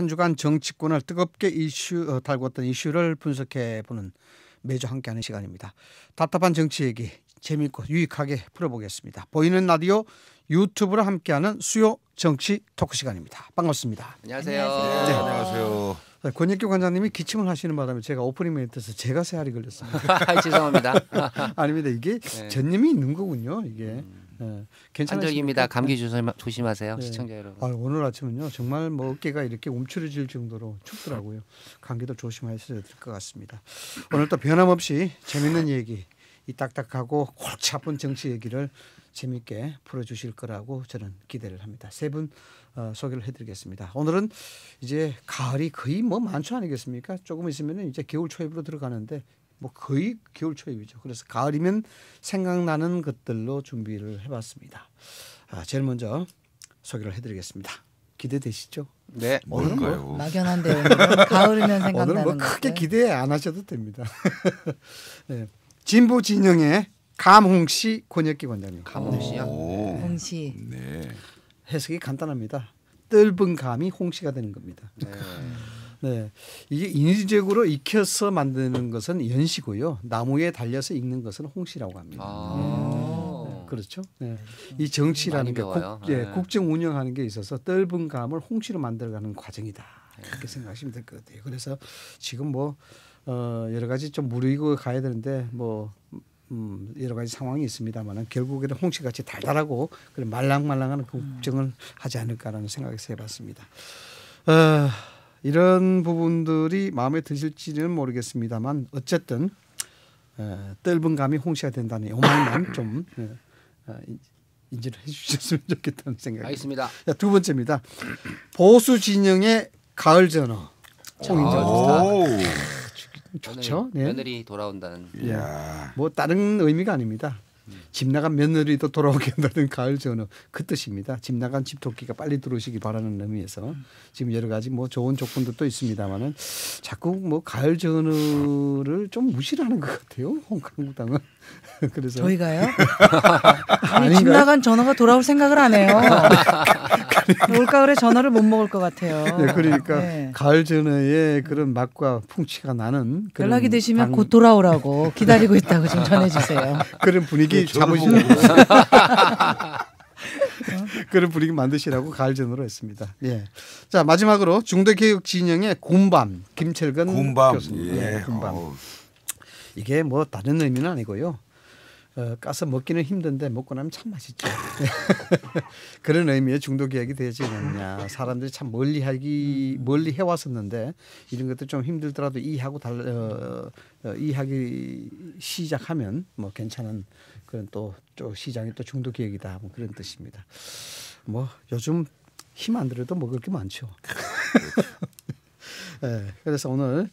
한 주간 정치권을 뜨겁게 달궜던 이슈를 분석해보는 매주 함께하는 시간입니다. 답답한 정치 얘기 재미있고 유익하게 풀어보겠습니다. 보이는 라디오 유튜브로 함께하는 수요 정치 토크 시간입니다. 반갑습니다. 안녕하세요. 네. 안녕하세요. 권익규 관장님이 기침을 하시는 바람에 제가 오프닝 멘트에서 제가 새알이 걸렸습니다. 죄송합니다. 아닙니다. 이게 전염이 있는 거군요. 이게. 한적입니다. 감기 조심하세요, 네. 시청자 여러분. 오늘 아침은요 정말 뭐 어깨가 이렇게 움츠러질 정도로 춥더라고요. 감기도 조심하셔야 될 것 같습니다. 오늘 또 변함없이 재밌는 얘기, 이 딱딱하고 골치 아픈 정치 얘기를 재밌게 풀어주실 거라고 저는 기대를 합니다. 세 분 소개를 해드리겠습니다. 오늘은 이제 가을이 거의 뭐 만초 아니겠습니까? 조금 있으면 이제 겨울 초입으로 들어가는데 뭐 거의 겨울 초입이죠. 그래서 가을이면 생각나는 것들로 준비를 해봤습니다. 제일 먼저 소개를 해드리겠습니다. 기대되시죠? 네. 뭘까요? 막연한데 오늘은 가을이면 생각나는 오늘 뭐 크게 것들. 기대 안 하셔도 됩니다. 네. 진보 진영의 감홍씨 권혁기 원장님. 감홍씨요? 홍시. 네. 해석이 간단합니다. 떫은 감이 홍시가 되는 겁니다. 네, 이게 인위적으로 익혀서 만드는 것은 연시고요. 나무에 달려서 익는 것은 홍시라고 합니다. 네, 그렇죠. 네. 이 정치라는 게 국정 운영하는 게 있어서 떫은 감을 홍시로 만들어가는 과정이다. 그렇게 생각하시면 될 것 같아요. 그래서 지금 뭐 여러 가지 좀 무르익어 가야 되는데 뭐 여러 가지 상황이 있습니다만은 결국에는 홍시같이 달달하고 그런 말랑말랑한 국정을 하지 않을까라는 생각에서 해봤습니다. 이런 부분들이 마음에 드실지는 모르겠습니다만 어쨌든 떫은 감이 홍시가 된다는 이 말만 좀 인지를 해주셨으면 좋겠다는 생각이 알겠습니다. 두 번째입니다. 보수 진영의 가을 전어. 좋죠. 며느리 돌아온다는. 뭐 다른 의미가 아닙니다. 집 나간 며느리도 돌아오게 한다는 가을 전어 그 뜻입니다. 집 나간 집토끼가 빨리 들어오시기 바라는 의미에서 지금 여러 가지 뭐 좋은 조건도 있습니다만은 자꾸 뭐 가을 전어를 좀 무시를 하는 것 같아요. 한국당은. 그래서 저희가요? 아니, 집 나간 전어가 돌아올 생각을 안 해요. 올가을에 전어를 못 먹을 것 같아요. 네, 그러니까 가을 전어의 그런 맛과 풍치가 나는 그런 연락이 되시면 곧 돌아오라고 기다리고 있다고 좀 전해주세요. 그런 분위기 잡으시는 그런 분위기 만드시라고 가을 전어로 했습니다. 예. 자 마지막으로 중도개혁 진영의 군밤 김철근 교수님. 예. 군밤. 이게 뭐 다른 의미는 아니고요. 까서 먹기는 힘든데 먹고 나면 참 맛있죠. 그런 의미의 중도개혁이 되지 않느냐. 사람들이 참 멀리 해왔었는데 이런 것들 좀 힘들더라도 이해하기 시작하면 뭐 괜찮은 그런 또 시장이 또 중도개혁이다. 뭐 그런 뜻입니다. 뭐 요즘 힘 안 들여도 먹을 게 많죠. 네, 그래서 오늘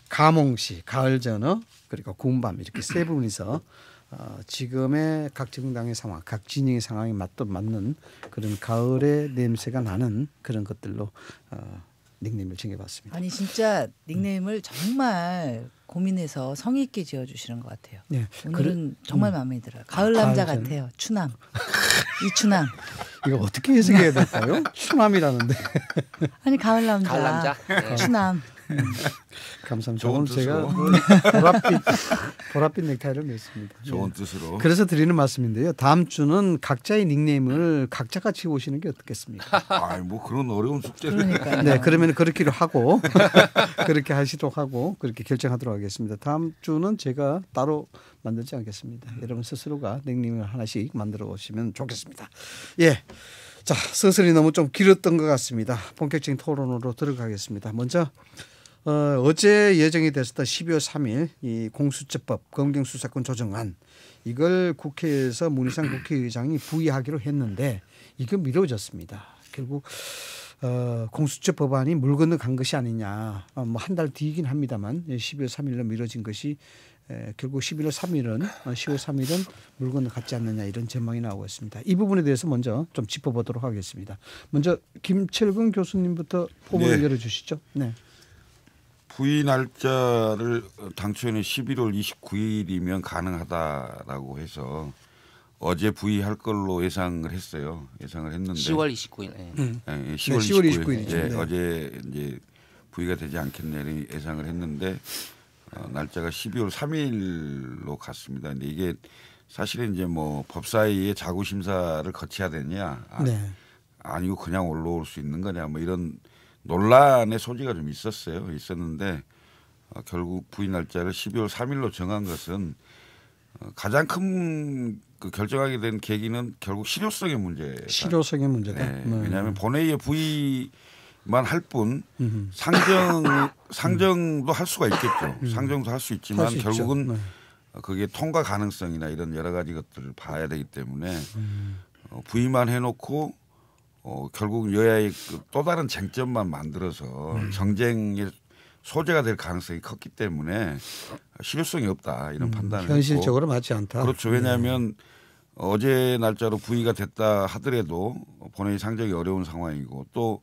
감홍씨, 가을 전어 그리고 군밤 이렇게 세 분이서 지금의 각 정당의 상황, 각 진영의 상황에 맞는 그런 가을의 냄새가 나는 그런 것들로 닉네임을 정해봤습니다. 아니 진짜 닉네임을 정말 고민해서 성의 있게 지어주시는 것 같아요. 네, 오늘은 정말 마음에 들어요. 가을 남자 같아요. 추남. 이추남. 이거 어떻게 해석해야 될까요? 추남이라는데. 아니 가을 남자. 가을 남자. 네. 추남. 감사합니다. 오늘 제가 보랏빛 넥타이를 냈습니다. 좋은 뜻으로. 그래서 드리는 말씀인데요. 다음 주는 각자의 닉네임을 각자가 지어오시는 게 어떻겠습니까? 뭐 그런 어려운 숙제를. 그러니까요. 네, 그러면 그렇기로 하고 그렇게 하시도록 하고 그렇게 결정하도록 하겠습니다. 다음 주는 제가 따로 만들지 않겠습니다. 여러분 스스로가 닉네임을 하나씩 만들어 오시면 좋겠습니다. 예. 자, 서슬이 너무 좀 길었던 것 같습니다. 본격적인 토론으로 들어가겠습니다. 먼저 어제 예정이 됐었던 12월 3일 이 공수처법 검경수사권 조정안 이걸 국회에서 문희상 국회의장이 부의하기로 했는데 이거 미뤄졌습니다. 결국 공수처 법안이 물 건너간 것이 아니냐. 뭐 한 달 뒤이긴 합니다만 12월 3일로 미뤄진 것이 결국 11월 3일은 10월 3일은 물 건너갔지 않느냐 이런 전망이 나오고 있습니다. 이 부분에 대해서 먼저 좀 짚어보도록 하겠습니다. 먼저 김철근 교수님부터 포문을 열어주시죠. 네. 부의 날짜를 당초에는 11월 29일이면 가능하다라고 해서 어제 부의할 걸로 예상을 했어요. 예상을 했는데 10월 29일. 네. 예, 10월 10월 29일. 29일 이죠. 예, 네. 어제 이제 부의가 되지 않겠냐 이런 예상을 했는데 날짜가 12월 3일로 갔습니다. 근데 이게 사실은 이제 뭐 법사위의 자구 심사를 거쳐야 되냐, 네. 아니고 그냥 올라올 수 있는 거냐, 뭐 이런 논란의 소지가 좀 있었는데 결국 부의 날짜를 12월 3일로 정한 것은 가장 큰 그 결정하게 된 계기는 결국 실효성의 문제다. 실효성의 문제다. 네. 왜냐하면 본회의에 부의만 할 뿐 음흠. 상정도 할 수가 있겠죠. 상정도 할 수 있지만 할수 있죠. 결국은 네. 그게 통과 가능성이나 이런 여러 가지 것들을 봐야 되기 때문에 부의만 해놓고 결국 여야의 또 다른 쟁점만 만들어서 정쟁의 소재가 될 가능성이 컸기 때문에 실효성이 없다 이런 판단을 현실적으로 맞지 않다. 그렇죠. 왜냐하면 어제 날짜로 부의가 됐다 하더라도 본회의 상정이 어려운 상황이고 또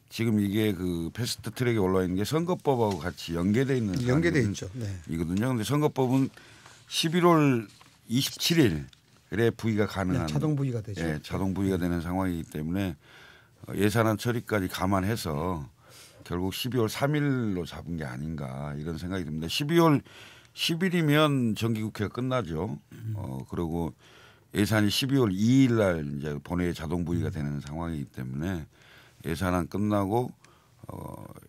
지금 이게 그 패스트 트랙에 올라와 있는 게 선거법하고 같이 연계돼 있는 연계돼 있죠. 네. 이거든요. 그런데 선거법은 11월 27일에 부의가 가능한 자동 부의가 되죠. 예, 자동 부의가 되는 상황이기 때문에 예산안 처리까지 감안해서 결국 12월 3일로 잡은 게 아닌가 이런 생각이 듭니다. 12월 10일이면 정기국회가 끝나죠. 그리고 예산이 12월 2일 날 이제 본회의 자동 부의가 되는 상황이기 때문에 예산안 끝나고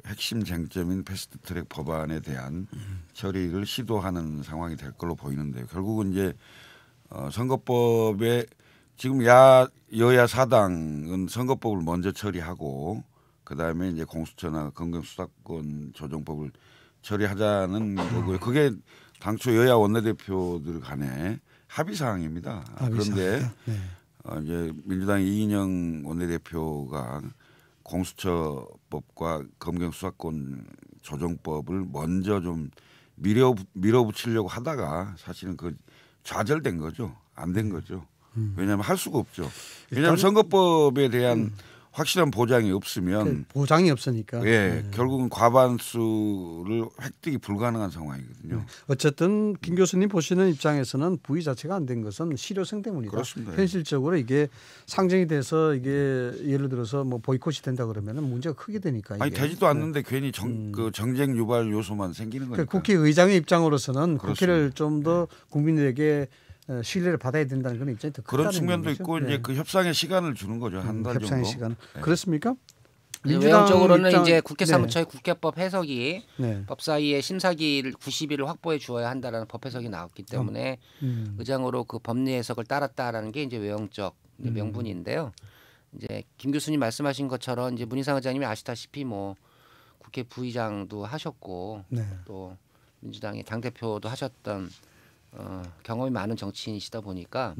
핵심 쟁점인 패스트트랙 법안에 대한 처리를 시도하는 상황이 될 걸로 보이는데요. 결국은 이제 선거법에 지금 여야 사당은 선거법을 먼저 처리하고 그다음에 이제 공수처나 검경수사권 조정법을 처리하자는 거고요. 그게 당초 여야 원내대표들 간의 합의 사항입니다. 그런데 네. 이제 민주당 이인영 원내대표가 공수처법과 검경수사권 조정법을 먼저 좀 밀어붙이려고 하다가 사실은 그 좌절된 거죠. 안 된 거죠. 왜냐하면 할 수가 없죠. 왜냐하면 선거법에 대한 확실한 보장이 없으면 보장이 없으니까. 예, 결국은 과반수를 획득이 불가능한 상황이거든요. 어쨌든 김 교수님 보시는 입장에서는 부의 자체가 안 된 것은 실효성 때문이다. 그렇습니다. 현실적으로 이게 상정이 돼서 이게 예를 들어서 뭐 보이콧이 된다 그러면은 문제가 크게 되니까. 이게. 아니 되지도 않는데 괜히 그 정쟁 유발 요소만 생기는 거니까. 국회의장의 입장으로서는 그렇습니다. 국회를 좀 더 국민들에게 신뢰를 받아야 된다는 그런 입장이 더 크다는 그런 측면도 거죠. 있고 이제 그 협상의 시간을 주는 거죠. 한 달 정도. 협상의 시간. 네. 그렇습니까? 외형적으로는 이제 네. 국회 사무처의 국회법 해석이 네. 법사위의 심사기일 90일을 확보해 주어야 한다라는 법 해석이 나왔기 때문에 의장으로 그 법리 해석을 따랐다라는 게 이제 외형적 명분인데요. 이제 김 교수님 말씀하신 것처럼 이제 문희상 의장님이 아시다시피 뭐 국회 부의장도 하셨고 네. 또 민주당의 당 대표도 하셨던 경험이 많은 정치인이시다 보니까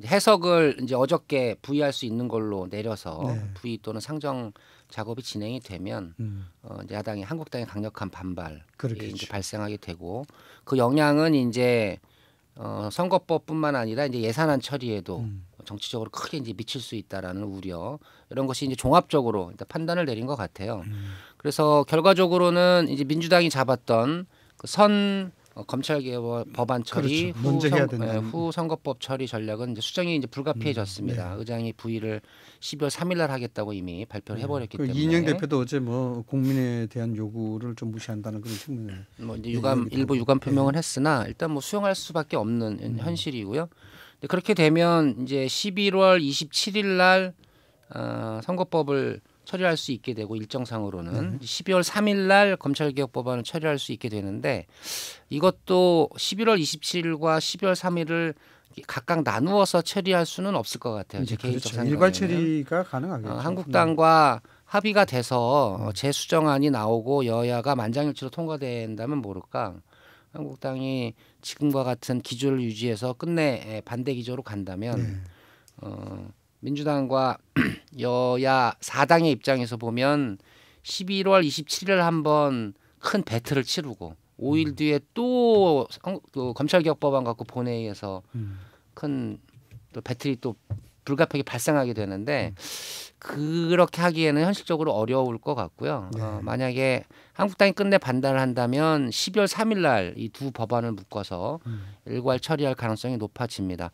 해석을 이제 어저께 부의할 수 있는 걸로 내려서 네. 부의 또는 상정 작업이 진행이 되면 이제 야당이 한국당의 강력한 반발이 그렇겠죠. 이제 발생하게 되고 그 영향은 이제 선거법뿐만 아니라 이제 예산안 처리에도 정치적으로 크게 이제 미칠 수 있다라는 우려 이런 것이 이제 종합적으로 일단 판단을 내린 것 같아요. 그래서 결과적으로는 이제 민주당이 잡았던 그 검찰개혁 법안 처리 그렇죠. 먼저 해야 된다. 후 선거법 처리 전략은 이제 수정이 이제 불가피해졌습니다. 네. 의장이 부의를 12월 3일 날 하겠다고 이미 발표를 해버렸기 때문에 이인영 대표도 어제 뭐 국민에 대한 요구를 좀 무시한다는 그런 측면에 뭐 이제 일부 유감 표명을 했으나 일단 뭐 수용할 수밖에 없는 현실이고요. 근데 그렇게 되면 이제 11월 27일 날 선거법을 처리할 수 있게 되고 일정상으로는 12월 3일 날 검찰개혁 법안을 처리할 수 있게 되는데 이것도 11월 27일과 12월 3일을 각각 나누어서 처리할 수는 없을 것 같아요. 제 개인적 그렇죠. 생각에는. 일괄 처리가 가능하겠죠. 한국당과 합의가 돼서 재수정안이 나오고 여야가 만장일치로 통과된다면 모를까 한국당이 지금과 같은 기조를 유지해서 끝내 반대 기조로 간다면 민주당과 여야 4당의 입장에서 보면 11월 27일 한번 큰 배틀을 치르고 5일 뒤에 또 그 검찰개혁법안 갖고 본회의에서 큰 또 배틀이 또 불가피하게 발생하게 되는데 그렇게 하기에는 현실적으로 어려울 것 같고요. 만약에 한국당이 끝내 반대를 한다면 12월 3일 날 이 두 법안을 묶어서 일괄 처리할 가능성이 높아집니다.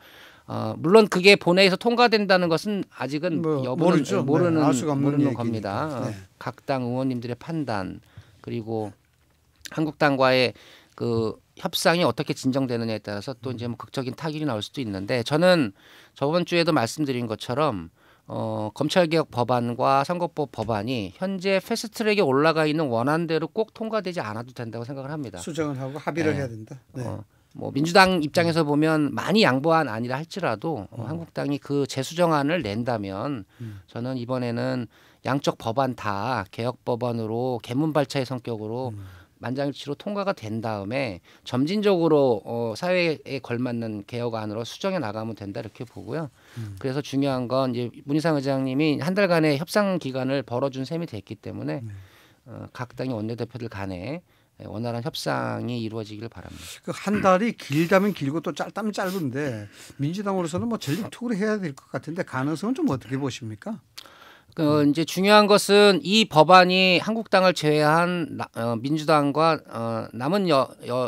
물론 그게 본회의에서 통과된다는 것은 아직은 뭐 여부는 모르죠. 모르는, 알 수가 없는 모르는 얘기니까. 겁니다. 네. 각 당 의원님들의 판단 그리고 한국당과의 그 협상이 어떻게 진정되느냐에 따라서 또 이제 뭐 극적인 타결이 나올 수도 있는데 저는 저번 주에도 말씀드린 것처럼 검찰개혁 법안과 선거법 법안이 현재 패스트트랙에 올라가 있는 원안대로 꼭 통과되지 않아도 된다고 생각을 합니다. 수정을 하고 합의를 네. 해야 된다. 네. 뭐 민주당 입장에서 보면 많이 양보한 아니라 할지라도 한국당이 그 재수정안을 낸다면 저는 이번에는 양쪽 법안 다 개혁 법안으로 개문발차의 성격으로 만장일치로 통과가 된 다음에 점진적으로 사회에 걸맞는 개혁안으로 수정해 나가면 된다 이렇게 보고요. 그래서 중요한 건 이제 문희상 의장님이 한 달간의 협상 기간을 벌어준 셈이 됐기 때문에 각 당의 원내대표들 간에 원활한 협상이 이루어지길 바랍니다. 그 한 달이 길다면 길고 또 짧다면 짧은데 민주당으로서는 뭐 전력투구를 해야 될 것 같은데 가능성은 좀 어떻게 보십니까? 이제 중요한 것은 이 법안이 한국당을 제외한 민주당과 남은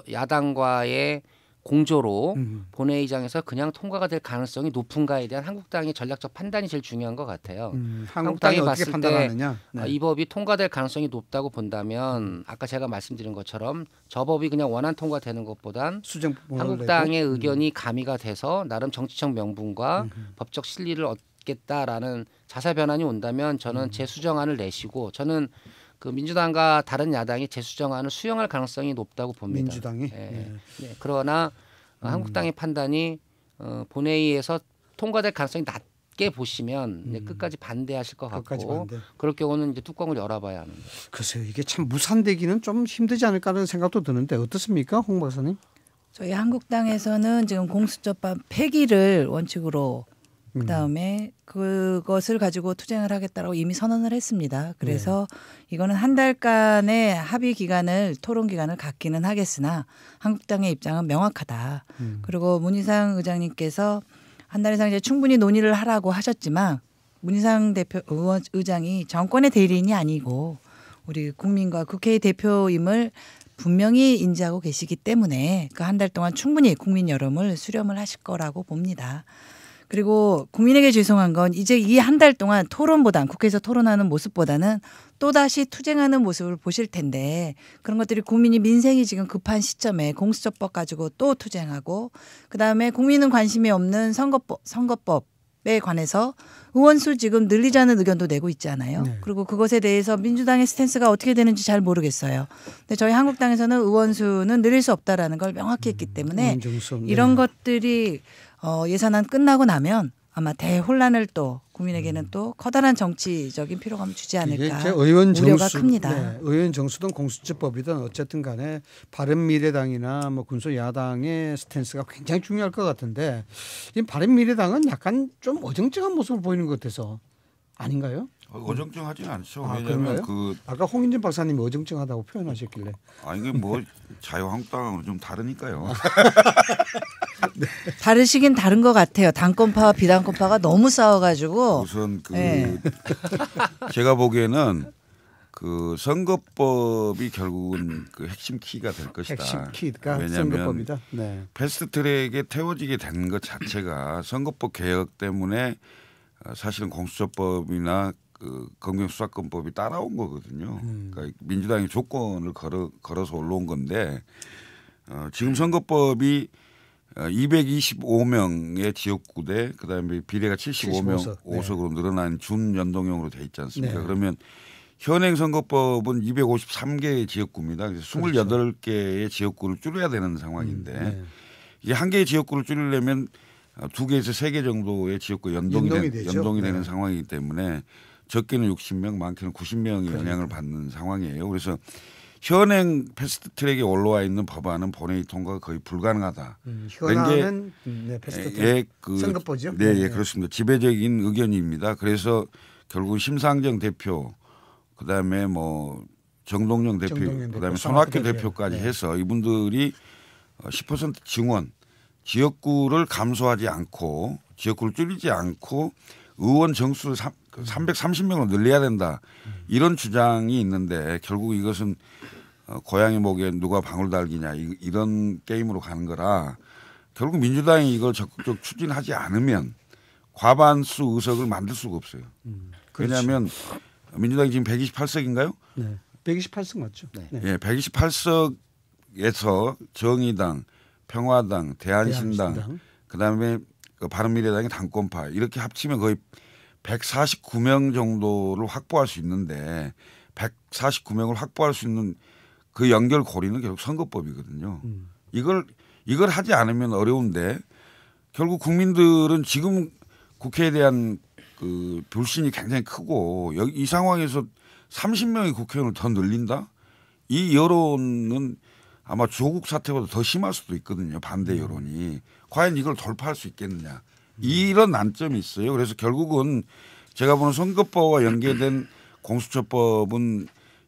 야당과의 공조로 본회의장에서 그냥 통과가 될 가능성이 높은가에 대한 한국당의 전략적 판단이 제일 중요한 것 같아요. 한국당이 어떻게 판단하느냐? 때 이 법이 통과될 가능성이 높다고 본다면 아까 제가 말씀드린 것처럼 저 법이 그냥 원안 통과되는 것보단 한국당의 의견이 가미가 돼서 나름 정치적 명분과 법적 실리를 얻겠다라는 자세 변환이 온다면 저는 재수정안을 내시고 저는 그 민주당과 다른 야당이 재수정안을 수용할 가능성이 높다고 봅니다. 민주당이. 네. 그러나 한국당의 판단이 본회의에서 통과될 가능성이 낮게 보시면 끝까지 반대하실 것 같고 그럴 경우는 이제 뚜껑을 열어봐야 합니다. 글쎄요, 이게 참 무산되기는 좀 힘들지 않을까라는 생각도 드는데 어떻습니까, 홍 박사님? 저희 한국당에서는 지금 공수처법 폐기를 원칙으로 그다음에 그것을 가지고 투쟁을 하겠다라고 이미 선언을 했습니다. 그래서 이거는 한 달간의 합의 기간을 토론 기간을 갖기는 하겠으나 한국당의 입장은 명확하다. 그리고 문희상 의장님께서 한 달 이상 이제 충분히 논의를 하라고 하셨지만 문희상 의장이 정권의 대리인이 아니고 우리 국민과 국회의 대표임을 분명히 인지하고 계시기 때문에 그 한 달 동안 충분히 국민 여론을 수렴을 하실 거라고 봅니다. 그리고 국민에게 죄송한 건 이제 이 한 달 동안 토론보단 국회에서 토론하는 모습보다는 또다시 투쟁하는 모습을 보실 텐데 그런 것들이 국민이 민생이 지금 급한 시점에 공수처법 가지고 또 투쟁하고 그다음에 국민은 관심이 없는 선거법에 관해서 의원수 지금 늘리자는 의견도 내고 있잖아요. 그리고 그것에 대해서 민주당의 스탠스가 어떻게 되는지 잘 모르겠어요. 근데 저희 한국당에서는 의원수는 늘릴 수 없다라는 걸 명확히 했기 때문에 이런 것들이 예산안 끝나고 나면 아마 대혼란을 또 국민에게는 또 커다란 정치적인 피로감을 주지 않을까 우려가 큽니다. 의원 정수든 공수처법이든 어쨌든 간에 바른미래당이나 뭐 군소야당의 스탠스가 굉장히 중요할 것 같은데 이 바른미래당은 약간 좀 어정쩡한 모습을 보이는 것 같아서 아닌가요? 어정쩡하지는 않죠. 왜냐하면 아까 홍인진 박사님이 어정쩡하다고 표현하셨길래 이게 뭐 자유한국당하고는 좀 다르니까요. 다르시긴 다른 것 같아요. 당권파와 비당권파가 너무 싸워가지고 우선 제가 보기에는 그 선거법이 결국은 그 핵심 키가 될 것이다. 핵심 키가 왜냐하면 선거법이다. 패스트트랙에 태워지게 된 것 자체가 선거법 개혁 때문에 사실은 공수처법이나 그 검경수사권법이 따라온 거거든요. 그러니까 민주당이 조건을 걸어서 올라온 건데 지금 선거법이 225명의 지역구대 그다음에 비례가 75명 5석으로 늘어난 준연동형으로 돼 있지 않습니까? 그러면 현행 선거법은 253개의 지역구입니다. 그래서 28개의 지역구를 줄여야 되는 상황인데 이게 한 개의 지역구를 줄이려면 2개에서 3개 정도의 지역구 연동이 되는 상황이기 때문에 적게는 60명, 많게는 90명이 영향을 받는 상황이에요. 그래서 현행 패스트트랙에 올라와 있는 법안은 본회의 통과가 거의 불가능하다. 현행은 패스트트랙 선거법이죠. 네, 그렇습니다. 지배적인 의견입니다. 그래서 결국 심상정 대표, 그다음에 뭐 정동영 대표, 그다음에 손학규 대표까지 해서 이분들이 10% 증원, 지역구를 감소하지 않고 지역구를 줄이지 않고 의원 정수를 330명으로 늘려야 된다. 이런 주장이 있는데 결국 이것은 고양이 목에 누가 방울 달기냐 이런 게임으로 가는 거라 결국 민주당이 이걸 적극적으로 추진하지 않으면 과반수 의석을 만들 수가 없어요. 그렇죠. 왜냐하면 민주당이 지금 128석인가요? 네. 128석 맞죠? 네. 네. 예, 128석에서 정의당, 평화당, 대한신당, 그다음에 그 바른미래당의 당권파 이렇게 합치면 거의 149명 정도를 확보할 수 있는데 149명을 확보할 수 있는 그 연결고리는 결국 선거법이거든요. 이걸 하지 않으면 어려운데 결국 국민들은 지금 국회에 대한 그 불신이 굉장히 크고 이 상황에서 30명의 국회의원을 더 늘린다? 이 여론은 아마 조국 사태보다 더 심할 수도 있거든요. 반대 여론이. 과연 이걸 돌파할 수 있겠느냐. 이런 난점이 있어요. 그래서 결국은 제가 보는 선거법과 연계된 공수처법은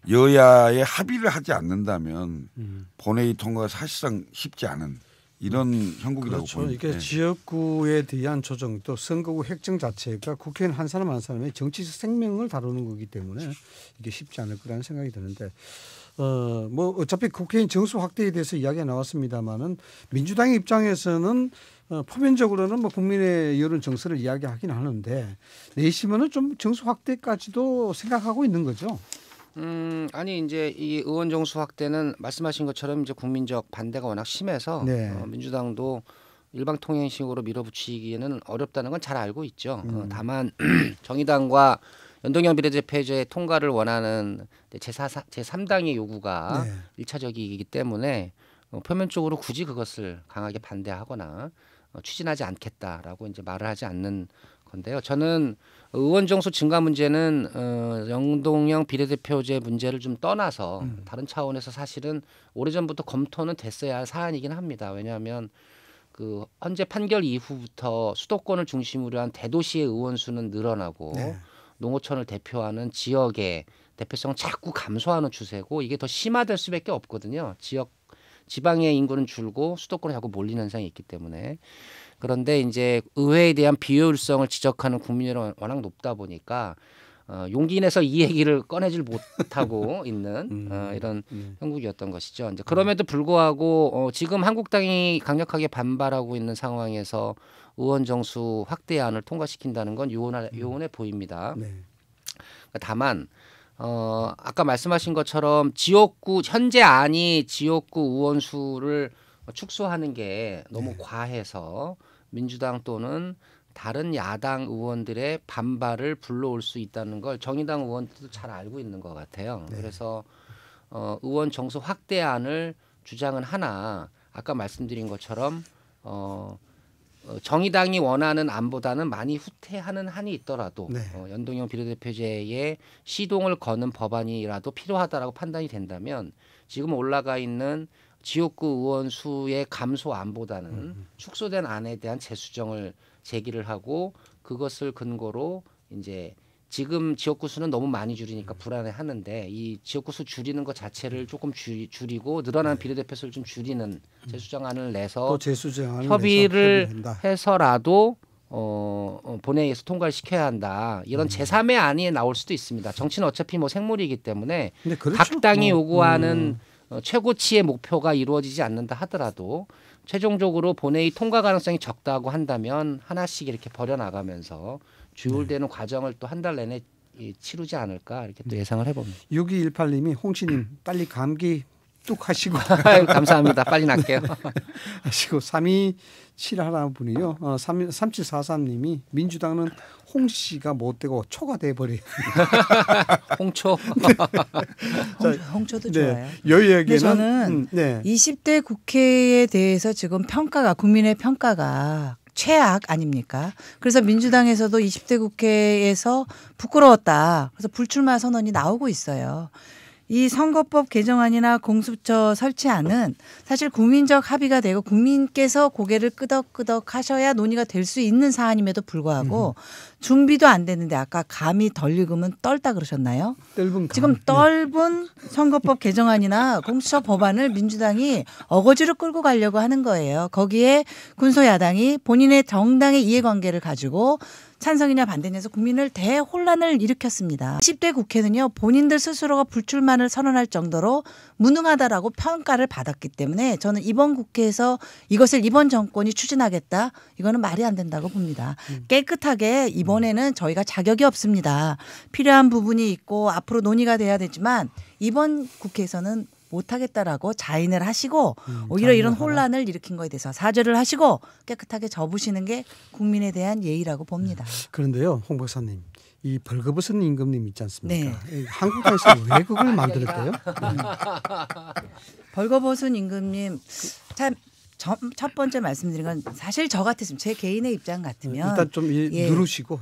여야의 합의를 하지 않는다면 본회의 통과가 사실상 쉽지 않은 이런 형국이라고 그렇죠. 보입니다. 이게 지역구에 대한 조정 또 선거구 획정 자체가 국회의원 한 사람 한 사람의 정치적 생명을 다루는 거기 때문에 이게 쉽지 않을 거라는 생각이 드는데 뭐 어차피 국회의원 정수 확대에 대해서 이야기가 나왔습니다마는 민주당 입장에서는 표면적으로는 뭐 국민의 여론 정서를 이야기하긴 하는데 내심은 좀 정수 확대까지도 생각하고 있는 거죠. 아니 이제 이 의원 정수 확대는 말씀하신 것처럼 이제 국민적 반대가 워낙 심해서 네. 민주당도 일방통행식으로 밀어붙이기에는 어렵다는 건 잘 알고 있죠. 다만 정의당과 연동형 비례대표제 통과를 원하는 제3당의 요구가 네. 1차적이기 때문에 표면적으로 굳이 그것을 강하게 반대하거나 추진하지 않겠다라고 이제 말을 하지 않는 건데요. 저는 의원 정수 증가 문제는 연동형 비례대표제 문제를 좀 떠나서 다른 차원에서 사실은 오래전부터 검토는 됐어야 할 사안이긴 합니다. 왜냐하면 그 헌재 판결 이후부터 수도권을 중심으로 한 대도시의 의원 수는 늘어나고 네. 농어촌을 대표하는 지역의 대표성은 자꾸 감소하는 추세고 이게 더 심화될 수밖에 없거든요. 지방의 인구는 줄고 수도권에 자꾸 몰리는 현상이 있기 때문에. 그런데 이제 의회에 대한 비효율성을 지적하는 국민들이 워낙 높다 보니까 용기 내서 이 얘기를 꺼내질 못하고 있는 이런 형국이었던 것이죠. 이제 그럼에도 불구하고 지금 한국당이 강력하게 반발하고 있는 상황에서 의원 정수 확대안을 통과시킨다는 건 요원해 보입니다. 네. 다만 아까 말씀하신 것처럼 지역구 현재 안이 지역구 의원 수를 축소하는 게 너무 네. 과해서 민주당 또는 다른 야당 의원들의 반발을 불러올 수 있다는 걸 정의당 의원들도 잘 알고 있는 것 같아요. 네. 그래서 의원 정수 확대안을 주장은 하나 아까 말씀드린 것처럼 정의당이 원하는 안보다는 많이 후퇴하는 한이 있더라도 네. 연동형 비례대표제에 시동을 거는 법안이라도 필요하다라고 판단이 된다면 지금 올라가 있는 지역구 의원 수의 감소 안보다는 축소된 안에 대한 재수정을 제기를 하고 그것을 근거로 이제 지금 지역구 수는 너무 많이 줄이니까 불안해하는데 이 지역구 수 줄이는 것 자체를 조금 줄이고 늘어난 비례대표 수를 좀 줄이는 재수정안을 내서 또 재수정안을 협의를 내서 합의한다. 해서라도 본회의에서 통과를 시켜야 한다. 이런 제3의 안이 나올 수도 있습니다. 정치는 어차피 뭐 생물이기 때문에 근데 그렇죠. 각 당이 요구하는 최고치의 목표가 이루어지지 않는다 하더라도 최종적으로 본회의 통과 가능성이 적다고 한다면 하나씩 이렇게 버려나가면서 주율되는 과정을 또 한 달 내내 치르지 않을까 이렇게 또 예상을 해봅니다. 6218님이 홍씨님 빨리 감기 뚝 하시고 감사합니다. 빨리 낫게요. 하시고 327 분이요. 3743님이 민주당은 홍씨가 못 되고 초가 돼버려. 홍초. 홍초도 네. 좋아요. 여기에게는 근데 저는 네. 20대 국회에 대해서 지금 국민의 평가가 최악 아닙니까? 그래서 민주당에서도 20대 국회에서 부끄러웠다. 그래서 불출마 선언이 나오고 있어요. 이 선거법 개정안이나 공수처 설치안은 사실 국민적 합의가 되고 국민께서 고개를 끄덕끄덕 하셔야 논의가 될 수 있는 사안임에도 불구하고 준비도 안 됐는데 아까 감이 덜 익으면 떨다 그러셨나요? 떫은 감. 지금 떫은 선거법 개정안이나 공수처 법안을 민주당이 어거지로 끌고 가려고 하는 거예요. 거기에 군소야당이 본인의 정당의 이해관계를 가지고 찬성이냐 반대냐에서 국민을 대혼란을 일으켰습니다. 10대 국회는요 본인들 스스로가 불출마를 선언할 정도로 무능하다라고 평가를 받았기 때문에 저는 이번 국회에서 이것을 이번 정권이 추진하겠다 이거는 말이 안 된다고 봅니다. 깨끗하게 이번에는 저희가 자격이 없습니다. 필요한 부분이 있고 앞으로 논의가 돼야 되지만 이번 국회에서는 못하겠다라고 자인을 하시고 오히려 이런 혼란을 일으킨 거에 대해서 사죄를 하시고 깨끗하게 접으시는 게 국민에 대한 예의라고 봅니다. 그런데요, 홍 박사님, 이 벌거벗은 임금님 있지 않습니까? 네. 한국에서 왜 그걸 만들었대요? 벌거벗은 임금님 참. 첫 번째 말씀드린 건 사실 저 같았으면 제 개인의 입장 같으면 일단 좀 누르시고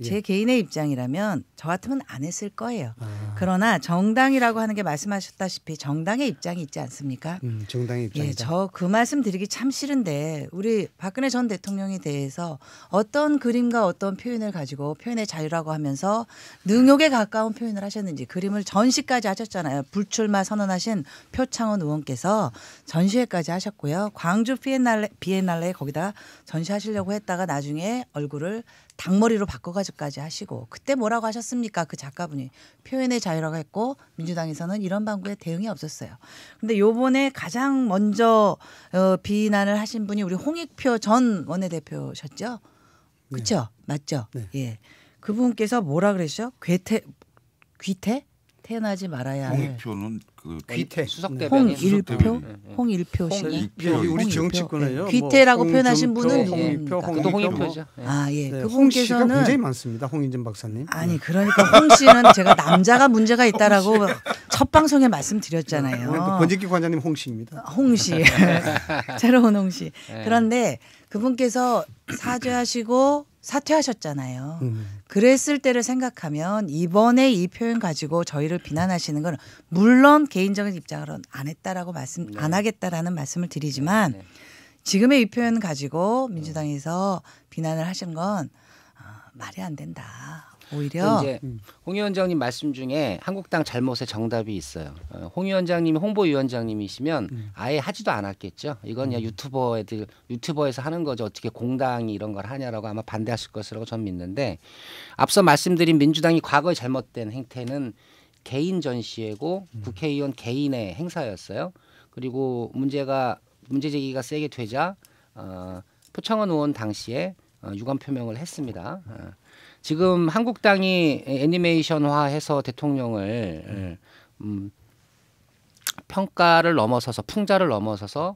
제 개인의 입장이라면 저 같으면 안 했을 거예요. 그러나 정당이라고 하는 게 말씀하셨다시피 정당의 입장이 있지 않습니까? 정당의 입장이다. 저 그 말씀 드리기 참 싫은데 우리 박근혜 전 대통령에 대해서 어떤 그림과 어떤 표현을 가지고 표현의 자유라고 하면서 능욕에 가까운 표현을 하셨는지 그림을 전시까지 하셨잖아요. 불출마 선언하신 표창원 의원께서 전시회까지 하셨고요. 광주 비엔날레에 거기다 전시하시려고 했다가 나중에 얼굴을 닭머리로 바꿔가지고까지 하시고 그때 뭐라고 하셨습니까? 그 작가분이 표현의 자유라고 했고 민주당에서는 이런 방구에 대응이 없었어요. 그런데 요번에 가장 먼저 비난을 하신 분이 우리 홍익표 전 원내대표셨죠? 그렇죠? 맞죠? 네. 예. 그분께서 뭐라 그러셨죠? 귀태? 태어나지 말아야 할. 홍익표는 그 귀태. 수석 대변인. 홍일표 씨. 우리 정치권에요. 귀태라고 표현하신 분은 홍익표, 그도 홍익표죠. 예. 네, 그분께서는 홍 씨가 굉장히 많습니다. 홍인전 박사님. 아니 그러니까 홍 씨는 제가 남자가 문제가 있다라고 첫 방송에 말씀드렸잖아요. 번직기 관장님 홍 씨입니다. 홍 씨. 새로운 홍 씨. 그런데 그분께서 사죄하시고 사퇴하셨잖아요. 그랬을 때를 생각하면 이번에 이 표현 가지고 저희를 비난하시는 건 물론 개인적인 입장으로는 안 했다라고 안 하겠다라는 말씀을 드리지만 지금의 이 표현 가지고 민주당에서 비난을 하신 건 말이 안 된다. 오히려 이제 홍 위원장님 말씀 중에 한국당 잘못의 정답이 있어요. 홍 위원장님이 홍보위원장님이시면 아예 하지도 않았겠죠. 이건 그냥 유튜버에서 하는 거죠. 어떻게 공당이 이런 걸 하냐라고 아마 반대하실 것이라고 저는 믿는데 앞서 말씀드린 민주당이 과거에 잘못된 행태는 개인 전시회고 국회의원 개인의 행사였어요. 그리고 문제 제기가 세게 되자 표창원 의원 당시에 유감 표명을 했습니다. 지금 한국당이 애니메이션화해서 대통령을 평가를 넘어서서 풍자를 넘어서서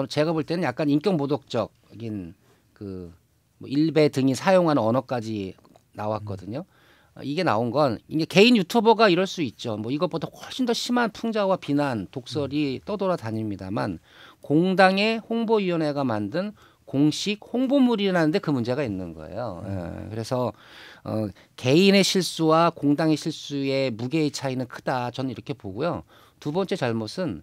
제가 볼 때는 약간 인격 모독적인 그 일베 등이 사용하는 언어까지 나왔거든요. 이게 나온 건 이게 개인 유튜버가 이럴 수 있죠. 뭐 이것보다 훨씬 더 심한 풍자와 비난, 독설이 떠돌아다닙니다만 공당의 홍보위원회가 만든 공식 홍보물이라는데 그 문제가 있는 거예요. 그래서 개인의 실수와 공당의 실수의 무게의 차이는 크다. 저는 이렇게 보고요. 두 번째 잘못은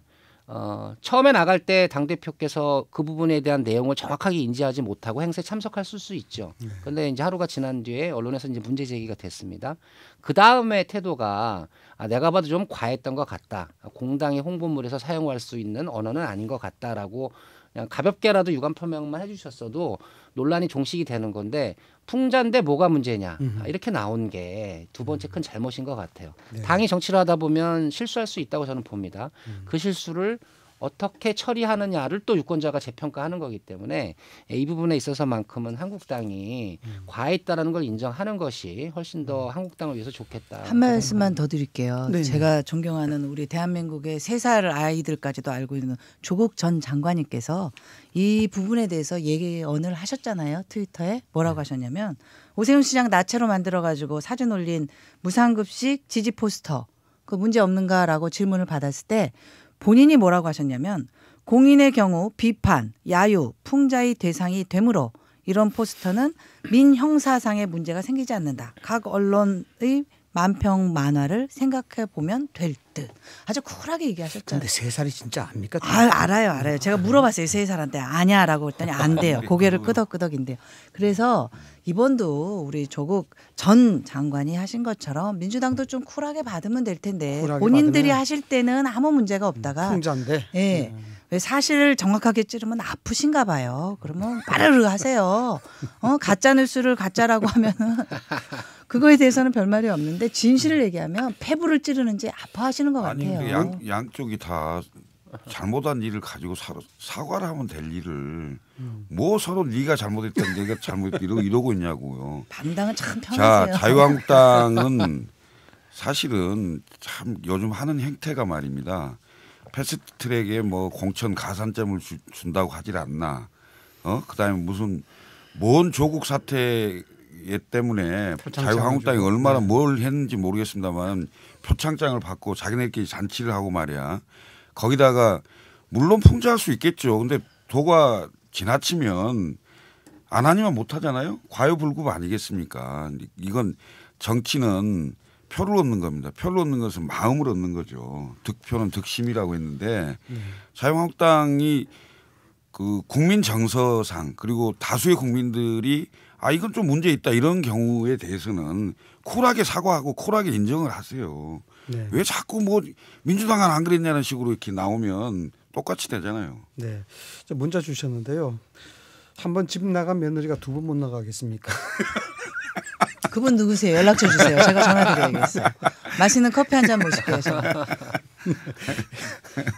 처음에 나갈 때 당대표께서 그 부분에 대한 내용을 정확하게 인지하지 못하고 행사에 참석했을 수 있죠. 그런데 이제 하루가 지난 뒤에 언론에서 이제 문제 제기가 됐습니다. 그 다음에 태도가 내가 봐도 좀 과했던 것 같다. 공당의 홍보물에서 사용할 수 있는 언어는 아닌 것 같다라고 그냥 가볍게라도 유감 표명만 해주셨어도 논란이 종식이 되는 건데 풍자인데 뭐가 문제냐 이렇게 나온 게 두 번째 큰 잘못인 것 같아요. 네. 당이 정치를 하다 보면 실수할 수 있다고 저는 봅니다. 그 실수를 어떻게 처리하느냐를 또 유권자가 재평가하는 거기 때문에 이 부분에 있어서만큼은 한국당이 과했다라는 걸 인정하는 것이 훨씬 더 한국당을 위해서 좋겠다. 한 말씀만 더 드릴게요. 네. 제가 존경하는 우리 대한민국의 3살 아이들까지도 알고 있는 조국 전 장관님께서 이 부분에 대해서 예언을 하셨잖아요. 트위터에 뭐라고 하셨냐면 오세훈 시장 나체로 만들어가지고 사진 올린 무상급식 지지 포스터 그 문제 없는가라고 질문을 받았을 때 본인이 뭐라고 하셨냐면 공인의 경우 비판, 야유, 풍자의 대상이 되므로 이런 포스터는 민형사상의 문제가 생기지 않는다. 각 언론의 만평 만화를 생각해 보면 될 듯. 아주 쿨하게 얘기하셨잖아요. 근데 3살이 진짜 압니까? 알아요. 제가 물어봤어요. 3살한테 아냐라고 했더니 안 돼요. 고개를 끄덕끄덕인데요. 그래서 이번도 우리 조국 전 장관이 하신 것처럼 민주당도 좀 쿨하게 받으면 될 텐데 쿨하게 본인들이 받으면 하실 때는 아무 문제가 없다가 풍자인데. 예. 왜 사실을 정확하게 찌르면 아프신가 봐요. 그러면 빠르르 하세요. 가짜 뉴스를 가짜라고 하면은 그거에 대해서는 별 말이 없는데 진실을 얘기하면 폐부를 찌르는지 아파하시는 것 아니 같아요. 근데 양쪽이 다 잘못한 일을 가지고 사과를 하면 될 일을 뭐 서로 네가 잘못했다 내가 잘못했다 이러고 있냐고요. 반당은 참 자, 편하세요. 자유한국당은 사실은 참 요즘 하는 행태가 말입니다. 패스트트랙에 뭐 공천 가산점을 준다고 하질 않나. 그다음에 무슨 뭔 조국 사태 때문에 자유한국당이 얼마나 뭘 했는지 모르겠습니다만 표창장을 받고 자기네끼리 잔치를 하고 말이야. 거기다가 물론 풍자할 수 있겠죠. 근데 도가 지나치면 안 하니만 못 하잖아요. 과유불급 아니겠습니까? 이건 정치는 표를 얻는 겁니다. 표를 얻는 것은 마음을 얻는 거죠. 득표는 득심이라고 했는데 자유한국당이 그 국민 정서상 그리고 다수의 국민들이 이건 좀 문제 있다 이런 경우에 대해서는 쿨하게 사과하고 쿨하게 인정을 하세요. 네. 왜 자꾸 뭐 민주당은 안 그랬냐는 식으로 이렇게 나오면 똑같이 되잖아요. 네. 문자 주셨는데요. 한 번 집 나간 며느리가 2번 못 나가겠습니까? 그분 누구세요? 연락처 주세요. 제가 전화드려야겠어요. 맛있는 커피 한 잔 모실게요.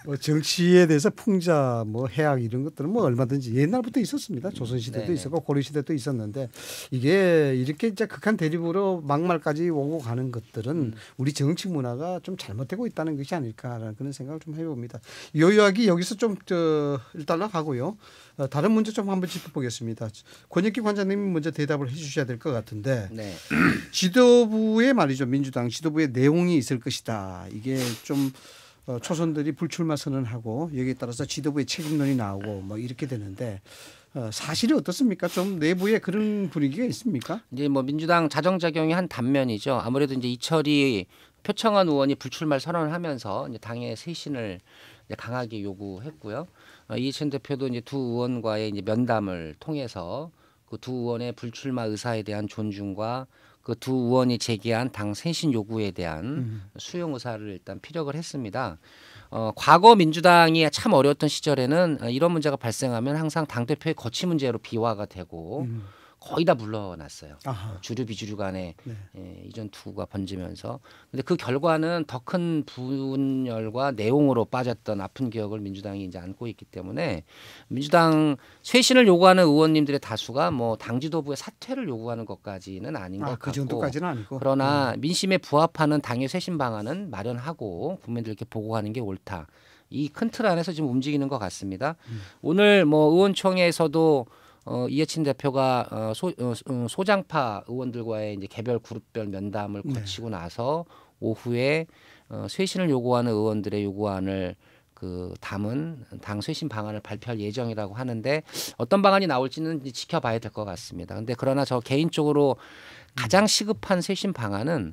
뭐 정치에 대해서 풍자, 뭐 해악 이런 것들은 뭐 얼마든지 옛날부터 있었습니다. 조선시대도 네네. 있었고 고려시대도 있었는데 이게 이렇게 이제 극한 대립으로 막말까지 오고 가는 것들은 우리 정치 문화가 좀 잘못되고 있다는 것이 아닐까라는 그런 생각을 좀 해봅니다. 이 이야기 여기서 좀 일단락 하고요. 다른 문제 좀 한번 짚어보겠습니다. 권혁기 관장님이 먼저 대답을 해 주셔야 될 것 같은데 네. 지도부의 말이죠. 민주당 지도부의 내용이 있을 것이다. 이게 좀 초선들이 불출마 선언하고 여기에 따라서 지도부의 책임론이 나오고 뭐 이렇게 되는데 사실이 어떻습니까? 좀 내부에 그런 분위기가 있습니까? 이제 뭐 민주당 자정작용이 한 단면이죠. 아무래도 이제 이철이 표창원 의원이 불출마 선언을 하면서 이제 당의 쇄신을 이제 강하게 요구했고요. 이해찬 대표도 이제 두 의원과의 이제 면담을 통해서 그 두 의원의 불출마 의사에 대한 존중과 그 두 의원이 제기한 당 쇄신 요구에 대한 수용 의사를 일단 피력을 했습니다. 과거 민주당이 참 어려웠던 시절에는 이런 문제가 발생하면 항상 당 대표의 거취 문제로 비화가 되고 거의 다 물러났어요. 아하. 주류 비주류 간에 네. 이전 투구가 번지면서 근데 그 결과는 더 큰 분열과 내용으로 빠졌던 아픈 기억을 민주당이 이제 안고 있기 때문에 민주당 쇄신을 요구하는 의원님들의 다수가 뭐 당 지도부의 사퇴를 요구하는 것까지는 아닌 것 그 같고 정도까지는 아니고 그러나 민심에 부합하는 당의 쇄신 방안은 마련하고 국민들께 보고하는 게 옳다. 이 큰 틀 안에서 지금 움직이는 것 같습니다. 오늘 뭐 의원총회에서도 이해찬 대표가 소장파 의원들과의 이제 개별 그룹별 면담을 거치고 나서 오후에 쇄신을 요구하는 의원들의 요구안을 그 담은 당 쇄신 방안을 발표할 예정이라고 하는데 어떤 방안이 나올지는 이제 지켜봐야 될 것 같습니다. 근데 그러나 저 개인적으로 가장 시급한 쇄신 방안은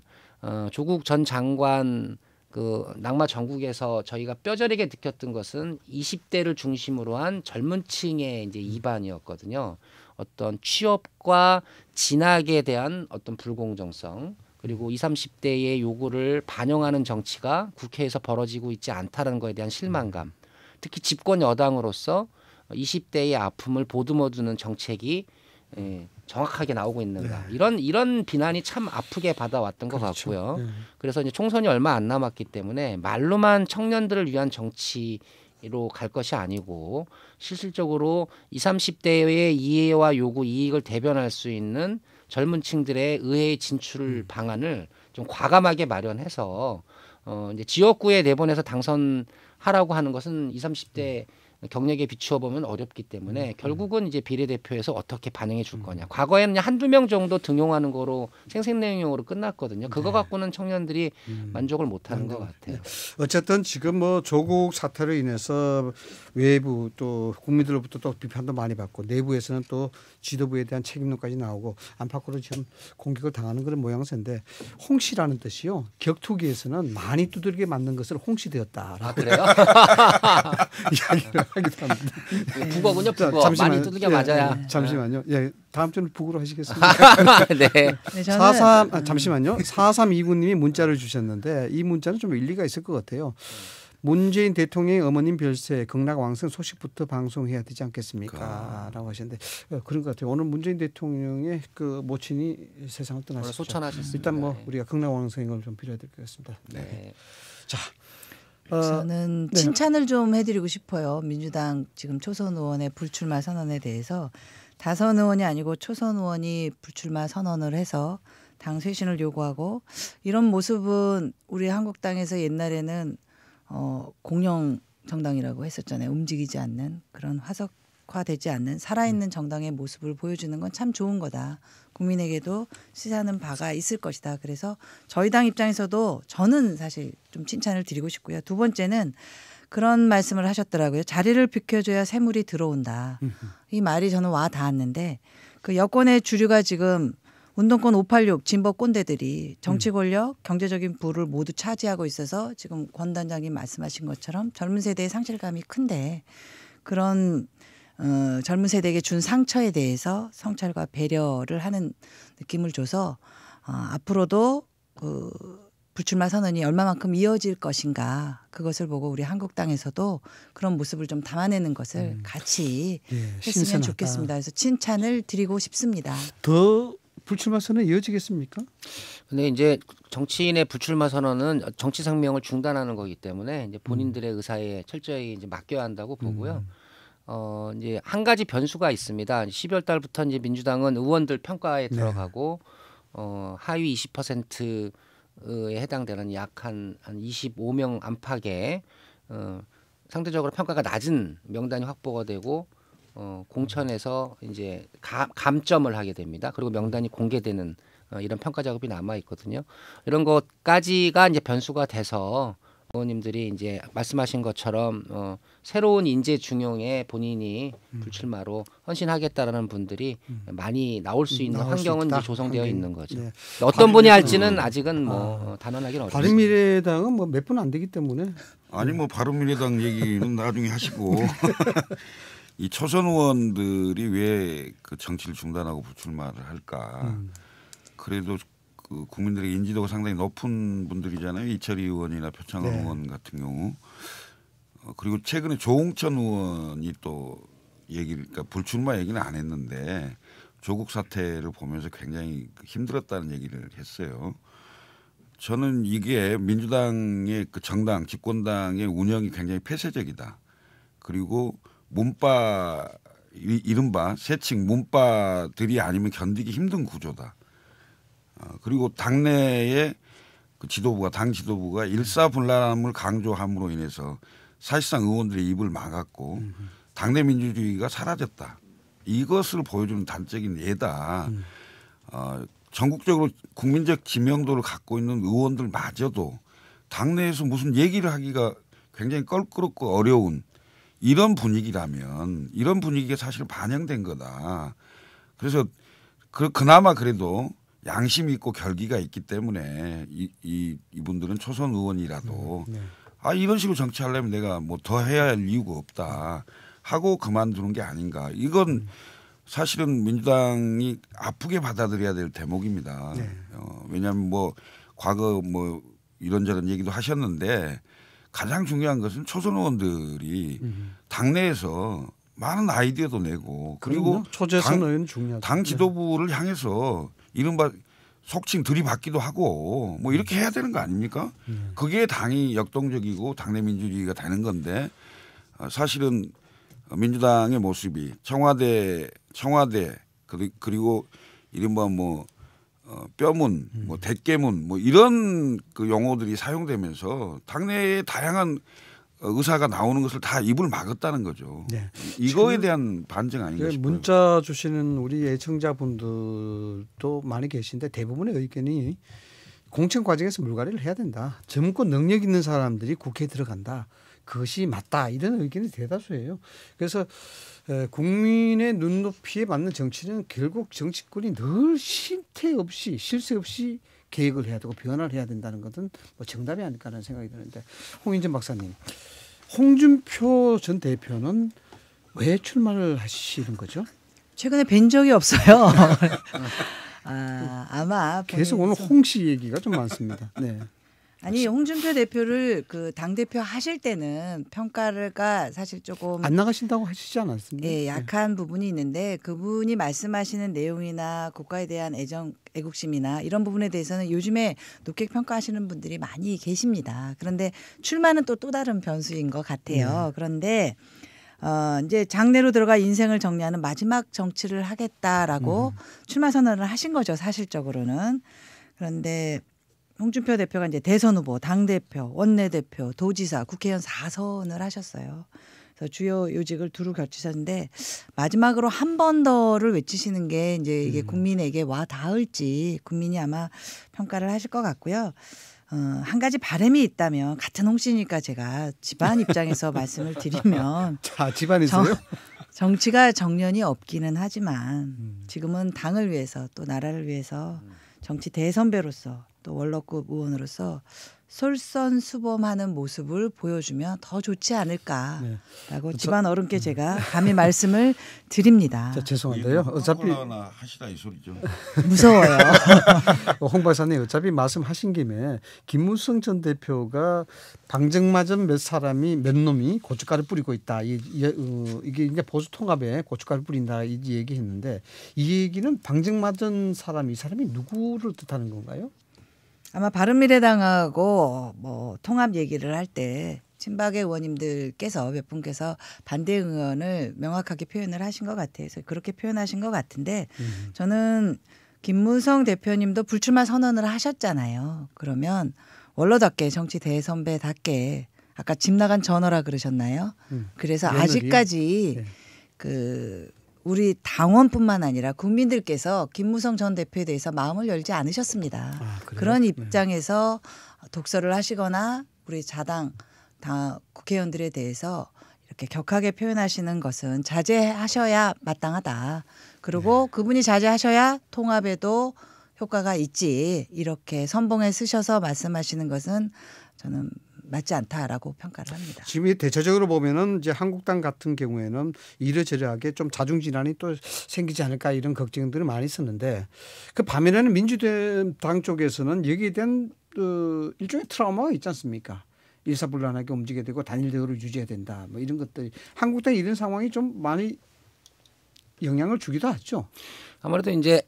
조국 전 장관 그 낙마 정국에서 저희가 뼈저리게 느꼈던 것은 20대를 중심으로 한 젊은 층의 이제 이반이었거든요. 어떤 취업과 진학에 대한 어떤 불공정성 그리고 20, 30대의 요구를 반영하는 정치가 국회에서 벌어지고 있지 않다는 것에 대한 실망감. 특히 집권 여당으로서 20대의 아픔을 보듬어주는 정책이 정확하게 나오고 있는가 이런 비난이 참 아프게 받아왔던 것 같고요. 그래서 이제 총선이 얼마 안 남았기 때문에 말로만 청년들을 위한 정치로 갈 것이 아니고 실질적으로 20, 30대의 이해와 요구 이익을 대변할 수 있는 젊은 층들의 의회 진출 방안을 좀 과감하게 마련해서 이제 지역구에 내보내서 당선하라고 하는 것은 20, 30대 경력에 비추어 보면 어렵기 때문에 결국은 이제 비례대표에서 어떻게 반영해 줄 거냐. 과거에는 그냥 한두 명 정도 등용하는 거로 생색내용으로 끝났거든요. 그거 갖고는 청년들이 만족을 못 하는 것 같아요. 어쨌든 지금 뭐 조국 사태로 인해서 외부 또 국민들로부터 또 비판도 많이 받고 내부에서는 또 지도부에 대한 책임론까지 나오고 안팎으로 지금 공격을 당하는 그런 모양새인데 홍씨라는 뜻이요. 격투기에서는 많이 두들겨 맞는 것을 홍씨되었다. 아 그래요? 이야기를 하기도 합니다. 북어군요. 북어. 많이 두들겨 맞아야. 잠시만요. 예, 다음 주는 북으로 하시겠습니까? 네. 네, 저는 잠시만요. 4329님이 문자를 주셨는데 이 문자는 좀 일리가 있을 것 같아요. 문재인 대통령의 어머님 별세 극락왕성 소식부터 방송해야 되지 않겠습니까? 라고 하셨는데 그런 것 같아요. 오늘 문재인 대통령의 그 모친이 세상을 떠나셨죠. 소천하셨습니다. 일단 뭐 네. 우리가 극락왕성을 좀 빌어야 될 것 같습니다. 네. 자, 저는 칭찬을 좀 해드리고 싶어요. 민주당 지금 초선 의원의 불출마 선언에 대해서 다선 의원이 아니고 초선 의원이 불출마 선언을 해서 당 쇄신을 요구하고 이런 모습은 우리 한국당에서 옛날에는 공영 정당이라고 했었잖아요. 움직이지 않는 그런 화석화되지 않는 살아있는 정당의 모습을 보여주는 건 참 좋은 거다. 국민에게도 시사하는 바가 있을 것이다. 그래서 저희 당 입장에서도 저는 사실 좀 칭찬을 드리고 싶고요. 두 번째는 그런 말씀을 하셨더라고요. 자리를 비켜줘야 새물이 들어온다. 이 말이 저는 와 닿았는데 그 여권의 주류가 지금 운동권 586 진보 꼰대들이 정치 권력, 경제적인 부를 모두 차지하고 있어서 지금 권 단장님 말씀하신 것처럼 젊은 세대의 상실감이 큰데 그런 젊은 세대에게 준 상처에 대해서 성찰과 배려를 하는 느낌을 줘서 앞으로도 그 불출마 선언이 얼마만큼 이어질 것인가 그것을 보고 우리 한국당에서도 그런 모습을 좀 담아내는 것을 같이 했으면 신선하다. 좋겠습니다. 그래서 칭찬을 드리고 싶습니다. 더 불출마 선언 이어지겠습니까? 근데 이제 정치인의 불출마 선언은 정치 생명을 중단하는 거기 때문에 이제 본인들의 의사에 철저히 이제 맡겨야 한다고 보고요. 이제 한 가지 변수가 있습니다. 12월 달부터 이제 민주당은 의원들 평가에 들어가고 하위 20%에 해당되는 약 한 25명 안팎의 상대적으로 평가가 낮은 명단이 확보가 되고 공천에서 이제 감점을 하게 됩니다. 그리고 명단이 공개되는 이런 평가 작업이 남아 있거든요. 이런 것까지가 이제 변수가 돼서 의원님들이 이제 말씀하신 것처럼 새로운 인재 중용에 본인이 불출마로 헌신하겠다라는 분들이 많이 나올 수 있는 환경은 이제 조성되어 있는 거죠. 네. 어떤 분이 할지는 아직은 뭐 단언하기는 어렵습니다. 바른미래당은 뭐 몇 분 안 되기 때문에 아니 뭐 바른미래당 얘기는 나중에 하시고 이 초선 의원들이 왜 그 정치를 중단하고 불출마를 할까? 그래도 그 국민들의 인지도가 상당히 높은 분들이잖아요. 이철희 의원이나 표창원 의원 같은 경우. 그리고 최근에 조홍천 의원이 또 그러니까 불출마 얘기는 안 했는데 조국 사태를 보면서 굉장히 힘들었다는 얘기를 했어요. 저는 이게 민주당의 그 정당 집권당의 운영이 굉장히 폐쇄적이다. 그리고 문파 이른바 세칭 문파들이 아니면 견디기 힘든 구조다. 그리고 당내의 그 지도부가 당 지도부가 일사불란함을 강조함으로 인해서 사실상 의원들의 입을 막았고 당내 민주주의가 사라졌다. 이것을 보여주는 단적인 예다. 전국적으로 국민적 지명도를 갖고 있는 의원들마저도 당내에서 무슨 얘기를 하기가 굉장히 껄끄럽고 어려운 이런 분위기라면 이런 분위기가 사실 반영된 거다. 그래서 그나마 그래도 양심이 있고 결기가 있기 때문에 이분들은 초선 의원이라도 이런 식으로 정치하려면 내가 뭐 더 해야 할 이유가 없다 하고 그만두는 게 아닌가. 이건 사실은 민주당이 아프게 받아들여야 될 대목입니다. 왜냐하면 뭐 과거 뭐 이런저런 얘기도 하셨는데 가장 중요한 것은 초선 의원들이 당내에서 많은 아이디어도 내고 그리고 초재선 의원 중요하죠. 당 지도부를 향해서 이른바 속칭 들이받기도 하고 뭐 이렇게 해야 되는 거 아닙니까? 그게 당이 역동적이고 당내 민주주의가 되는 건데 사실은 민주당의 모습이 청와대 그리고 이른바 뭐 뼈문, 뭐 대깨문 뭐 이런 그 용어들이 사용되면서 당내의 다양한 의사가 나오는 것을 다 입을 막았다는 거죠. 네. 이거에 대한 반증 아닌가 싶어요. 문자 주시는 우리 애청자분들도 많이 계신데 대부분의 의견이 공천 과정에서 물갈이를 해야 된다. 젊고 능력 있는 사람들이 국회에 들어간다. 그것이 맞다. 이런 의견이 대다수예요. 그래서 국민의 눈높이에 맞는 정치는 결국 정치권이 늘 실태 없이 실세 없이 계획을 해야 되고 변화를 해야 된다는 것은 뭐 정답이 아닐까라는 생각이 드는데 홍인전 박사님, 홍준표 전 대표는 왜 출마를 하시는 거죠? 최근에 뵌 적이 없어요. 아마 계속 오늘 홍씨 얘기가 좀 많습니다. 네. 아니 홍준표 대표를 그 당 대표 하실 때는 평가가 사실 조금 안 나가신다고 하시지 않았습니까? 예, 약한 부분이 있는데 그분이 말씀하시는 내용이나 국가에 대한 애국심이나 이런 부분에 대해서는 요즘에 높게 평가하시는 분들이 많이 계십니다. 그런데 출마는 또 다른 변수인 것 같아요. 그런데 이제 장내로 들어가 인생을 정리하는 마지막 정치를 하겠다라고 출마 선언을 하신 거죠, 사실적으로는. 그런데 홍준표 대표가 이제 대선 후보, 당 대표, 원내대표, 도지사, 국회의원 4선을 하셨어요. 그래서 주요 요직을 두루 갖추셨는데 마지막으로 한 번 더를 외치시는 게 이제 이게 국민에게 와 닿을지 국민이 아마 평가를 하실 것 같고요. 한 가지 바람이 있다면 같은 홍씨니까 제가 집안 입장에서 말씀을 드리면 자, 집안에서요? 정치가 정년이 없기는 하지만 지금은 당을 위해서 또 나라를 위해서 정치 대선배로서 또 원로급 의원으로서 솔선수범하는 모습을 보여주면 더 좋지 않을까라고 집안 어른께 제가 감히 말씀을 드립니다. 자, 죄송한데요. 어차피 하나 하시다 이 소리죠. 무서워요. 홍 박사님 어차피 말씀하신 김에 김무성 전 대표가 방정맞은 몇 놈이 고춧가루 뿌리고 있다. 이게 이제 보수 통합에 고춧가루 뿌린다 이 얘기했는데 이 얘기는 방정맞은 사람이 이 사람이 누구를 뜻하는 건가요? 아마 바른미래당하고 뭐 통합 얘기를 할 때 친박의 의원님들께서 몇 분께서 반대 의원을 명확하게 표현을 하신 것 같아요. 그래서 그렇게 표현하신 것 같은데 저는 김무성 대표님도 불출마 선언을 하셨잖아요. 그러면 원로답게 정치 대선배답게 아까 집 나간 전어라 그러셨나요? 그래서 며느리. 아직까지 네. 그 우리 당원뿐만 아니라 국민들께서 김무성 전 대표에 대해서 마음을 열지 않으셨습니다. 그런 입장에서 독서를 하시거나 우리 자당 국회의원들에 대해서 이렇게 격하게 표현하시는 것은 자제하셔야 마땅하다. 그리고 그분이 자제하셔야 통합에도 효과가 있지. 이렇게 선봉에 쓰셔서 말씀하시는 것은 저는 맞지 않다라고 평가를 합니다. 지금 대체적으로 보면은 이제 한국당 같은 경우에는 이러저러하게 좀 자중질환이 또 생기지 않을까 이런 걱정들이 많이 있었는데 그 반면에는 민주당 쪽에서는 여기에 대한 일종의 트라우마가 있지 않습니까? 일사불란하게 움직여야 되고 단일 대우를 유지해야 된다. 뭐 이런 것들이 한국당 이런 상황이 좀 많이 영향을 주기도 하죠. 아무래도 이제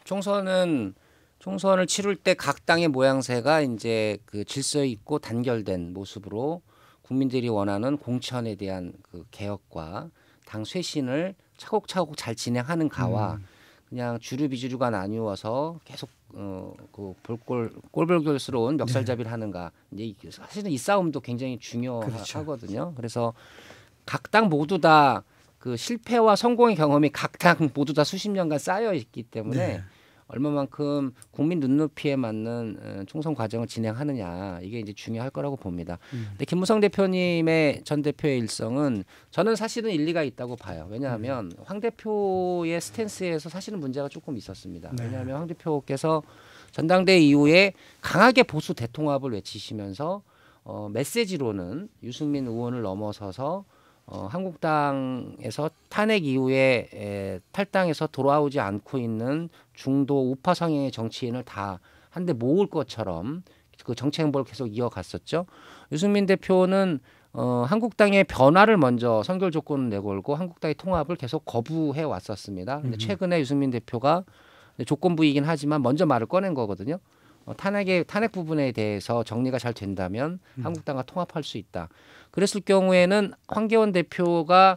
총선을 치룰 때 각 당의 모양새가 이제 그 질서 있고 단결된 모습으로 국민들이 원하는 공천에 대한 그 개혁과 당 쇄신을 차곡차곡 잘 진행하는 가와 그냥 주류비주류가 나뉘어서 계속 그 꼴불견스러운 멱살잡이를 하는가. 이제 사실은 이 싸움도 굉장히 중요하거든요. 그렇죠. 그래서 각 당 모두 다 그 실패와 성공의 경험이 각 당 모두 다 수십 년간 쌓여 있기 때문에. 네. 얼마만큼 국민 눈높이에 맞는 총선 과정을 진행하느냐 이게 이제 중요할 거라고 봅니다. 근데 김무성 대표님의 전 대표의 일성은 저는 사실은 일리가 있다고 봐요. 왜냐하면 황 대표의 스탠스에서 사실은 문제가 조금 있었습니다. 네. 왜냐하면 황 대표께서 전당대회 이후에 강하게 보수 대통합을 외치시면서 메시지로는 유승민 의원을 넘어서서 한국당에서 탄핵 이후에 탈당해서 돌아오지 않고 있는 중도 우파 성향의 정치인을 다 한데 모을 것처럼 그 정치 행보를 계속 이어갔었죠. 유승민 대표는 한국당의 변화를 먼저 선결 조건을 내걸고 한국당의 통합을 계속 거부해 왔었습니다. 근데 최근에 유승민 대표가 조건부이긴 하지만 먼저 말을 꺼낸 거거든요. 탄핵 부분에 대해서 정리가 잘 된다면 한국당과 통합할 수 있다. 그랬을 경우에는 황교안 대표가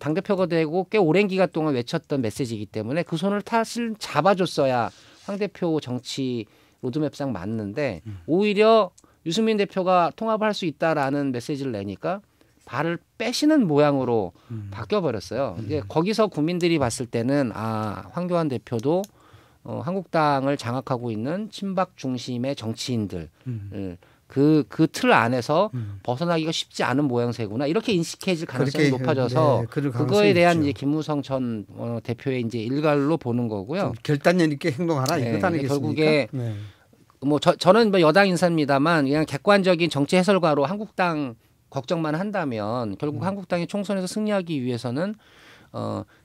당대표가 되고 꽤 오랜 기간 동안 외쳤던 메시지이기 때문에 그 손을 사실 잡아줬어야 황 대표 정치 로드맵상 맞는데 오히려 유승민 대표가 통합을 할 수 있다라는 메시지를 내니까 발을 빼시는 모양으로 바뀌어 버렸어요. 이제 거기서 국민들이 봤을 때는 황교안 대표도 한국당을 장악하고 있는 친박 중심의 정치인들 그 틀 안에서 벗어나기가 쉽지 않은 모양새구나 이렇게 인식해질 가능성이 높아져서 그거에 대한 이제 김무성 전 대표의 이제 일갈로 보는 거고요. 결단력 있게 행동하라 이거 아니겠습니까? 결국에 저는 뭐 여당 인사입니다만 그냥 객관적인 정치 해설가로 한국당 걱정만 한다면 결국 한국당이 총선에서 승리하기 위해서는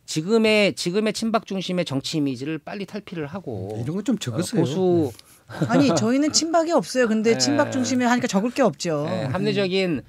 지금의 친박 중심의 정치 이미지를 빨리 탈피를 하고 이런 건 좀 적으세요. 보수 아니 저희는 친박이 없어요. 근데 친박 중심에 하니까 적을 게 없죠. 합리적인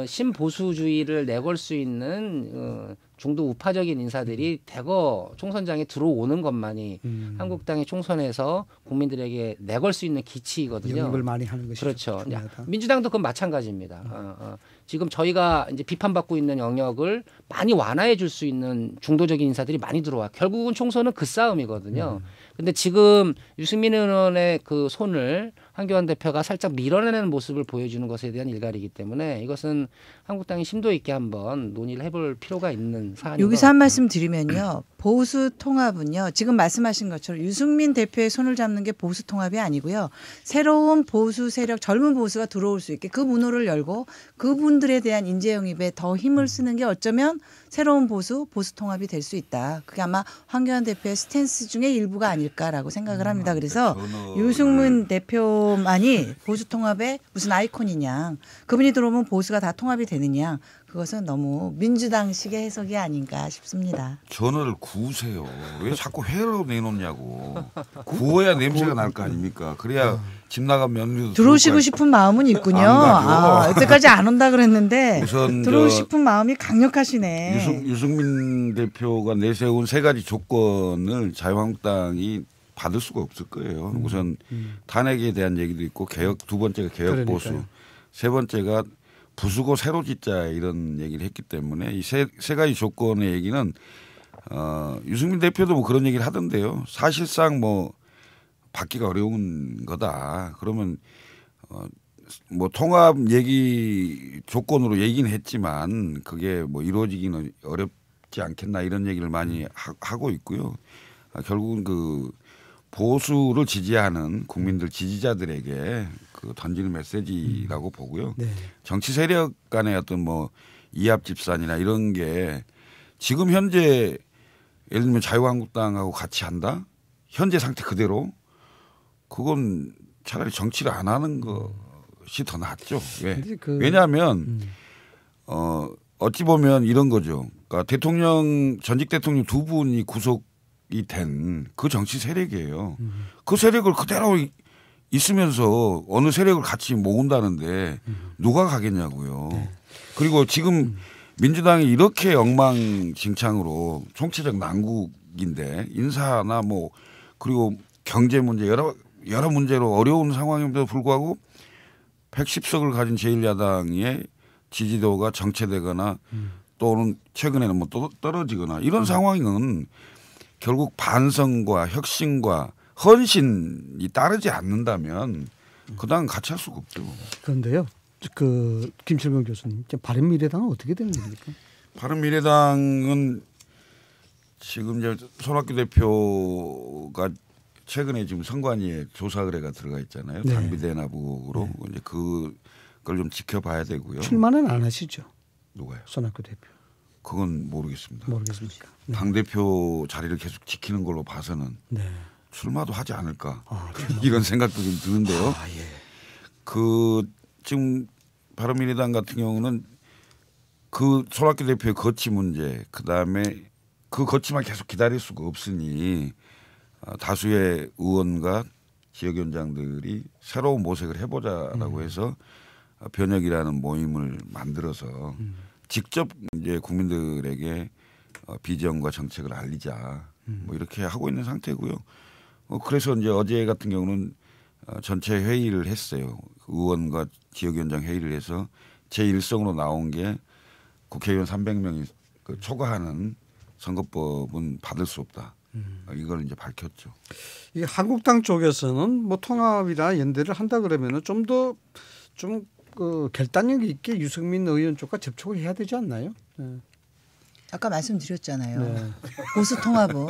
신보수주의를 내걸 수 있는 중도 우파적인 인사들이 대거 총선장에 들어오는 것만이 한국당의 총선에서 국민들에게 내걸 수 있는 기치이거든요. 영입을 많이 하는 것이죠. 그렇죠. 민주당도 그건 마찬가지입니다. 지금 저희가 이제 비판받고 있는 영역을 많이 완화해 줄 수 있는 중도적인 인사들이 많이 들어와. 결국은 총선은 그 싸움이거든요. 근데 지금 유승민 의원의 그 손을 한교안 대표가 살짝 밀어내는 모습을 보여주는 것에 대한 일갈이기 때문에 이것은 한국당이 심도 있게 한번 논의를 해볼 필요가 있는 사안이고 여기서 한 말씀 드리면요. 보수 통합은요. 지금 말씀하신 것처럼 유승민 대표의 손을 잡는 게 보수 통합이 아니고요. 새로운 보수 세력, 젊은 보수가 들어올 수 있게 그 문호를 열고 그분들에 대한 인재 영입에 더 힘을 쓰는 게 어쩌면 새로운 보수 통합이 될 수 있다. 그게 아마 황교안 대표의 스탠스 중에 일부가 아닐까라고 생각을 합니다. 그래서 유승민 대표만이 보수 통합의 무슨 아이콘이냐. 그분이 들어오면 보수가 다 통합이 되느냐. 그것은 너무 민주당식의 해석이 아닌가 싶습니다. 전화를 구우세요. 왜 자꾸 회로 내놓냐고. 구워야 냄새가 날 거 아닙니까? 그래야 집 나가면 며느리도 들어오시고 싶은 마음은 있군요. 여태까지 안 온다 그랬는데 우선 들어오고 싶은 마음이 강력하시네. 유승민 대표가 내세운 세 가지 조건을 자유한국당이 받을 수가 없을 거예요. 우선 탄핵에 대한 얘기도 있고 두 번째가 개혁 보수, 세 번째가 부수고 새로 짓자 이런 얘기를 했기 때문에 이 세 가지 조건의 얘기는 유승민 대표도 뭐 그런 얘기를 하던데요. 사실상 뭐 받기가 어려운 거다. 그러면 뭐 통합 얘기 조건으로 얘기는 했지만 그게 뭐 이루어지기는 어렵지 않겠나 이런 얘기를 많이 하고 있고요. 결국은 그 보수를 지지하는 국민들 지지자들에게 그 던지는 메시지라고 보고요. 네. 정치 세력 간의 어떤 뭐 이합 집산이나 이런 게 지금 현재 예를 들면 자유한국당하고 같이 한다? 현재 상태 그대로 그건 차라리 정치를 안 하는 것이 더 낫죠. 왜? 왜냐하면 어찌 보면 이런 거죠. 그러니까 전직 대통령 두 분이 구속이 된 그 정치 세력이에요. 그 세력을 그대로 있으면서 어느 세력을 같이 모은다는데 누가 가겠냐고요. 그리고 지금 민주당이 이렇게 엉망진창으로 총체적 난국인데 인사나 뭐 그리고 경제 문제 여러 문제로 어려운 상황임에도 불구하고 110석을 가진 제1야당의 지지도가 정체되거나 또는 최근에는 뭐 또 떨어지거나 이런 상황은 결국 반성과 혁신과 헌신이 따르지 않는다면 그 당은 같이 할 수가 없죠. 그런데요. 그 김철경 교수님, 바른미래당은 어떻게 되는 겁니까? 바른미래당은 지금 이제 손학규 대표가 최근에 지금 선관위에 조사 의뢰가 들어가 있잖아요. 네. 당비대납으로 이제 그걸 좀 지켜봐야 되고요. 출마는 안 하시죠? 누가요? 손학규 대표. 그건 모르겠습니다. 모르겠습니까? 네. 당 대표 자리를 계속 지키는 걸로 봐서는 네. 출마도 하지 않을까 이런 생각도 좀 드는데요. 예. 그 지금 바른미래당 같은 경우는 그 손학규 대표의 거치 문제, 그 다음에 그 거치만 계속 기다릴 수가 없으니 다수의 의원과 지역위원장들이 새로운 모색을 해보자라고 해서 변혁이라는 모임을 만들어서 직접 이제 국민들에게 비전과 정책을 알리자 뭐 이렇게 하고 있는 상태고요. 그래서 이제 어제 같은 경우는 전체 회의를 했어요. 의원과 지역위원장 회의를 해서 제1성으로 나온 게 국회의원 300명이 초과하는 선거법은 받을 수 없다. 이걸 이제 밝혔죠. 이 한국당 쪽에서는 뭐 통합이나 연대를 한다 그러면은 좀 더 좀 그 결단력 있게 유승민 의원 쪽과 접촉을 해야 되지 않나요? 네. 아까 말씀드렸잖아요. 네. 보수통합은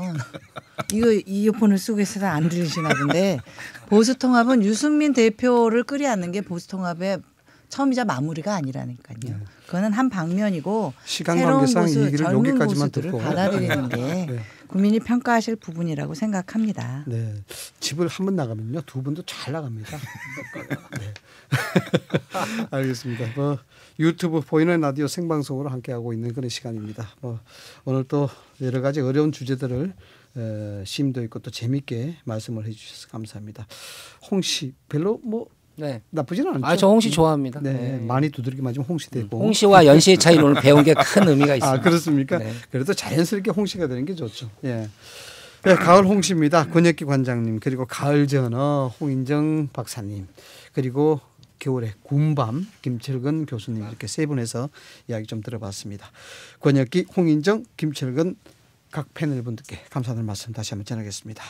이거 이어폰을 쓰고 있어서 안 들리시나 본데 보수통합은 유승민 대표를 끌어안는 게 보수통합의 처음이자 마무리가 아니라니까요. 네. 그거는 한 방면이고 시간 새로운 관계상 이 보수, 얘기를 젊은 여기까지만 보수들을 듣고 받아들이는 게 네. 국민이 평가하실 부분이라고 생각합니다. 네. 집을 한 번 나가면요 두 분도 잘 나갑니다. 네. 알겠습니다. 뭐 유튜브 보이는 라디오 생방송으로 함께하고 있는 그런 시간입니다. 뭐 오늘 또 여러 가지 어려운 주제들을 심도 있고 또 재미있게 말씀을 해주셔서 감사합니다. 홍씨 별로 뭐 네. 나쁘지는 않죠. 아, 저 홍시 좋아합니다. 네, 네. 많이 두드리기 맞으면 홍씨 되고. 홍시와 연시의 차이는 오늘 배운 게 큰 의미가 있습니다. 아 그렇습니까? 네. 그래도 자연스럽게 홍씨가 되는 게 좋죠. 예. 네, 가을 홍씨입니다. 권혁기 관장님 그리고 가을 전어 홍인정 박사님 그리고 겨울에 군밤 김철근 교수님 이렇게 세 분에서 이야기 좀 들어봤습니다. 권혁기, 홍인정, 김철근 각 패널 분들께 감사하는 말씀 다시 한번 전하겠습니다.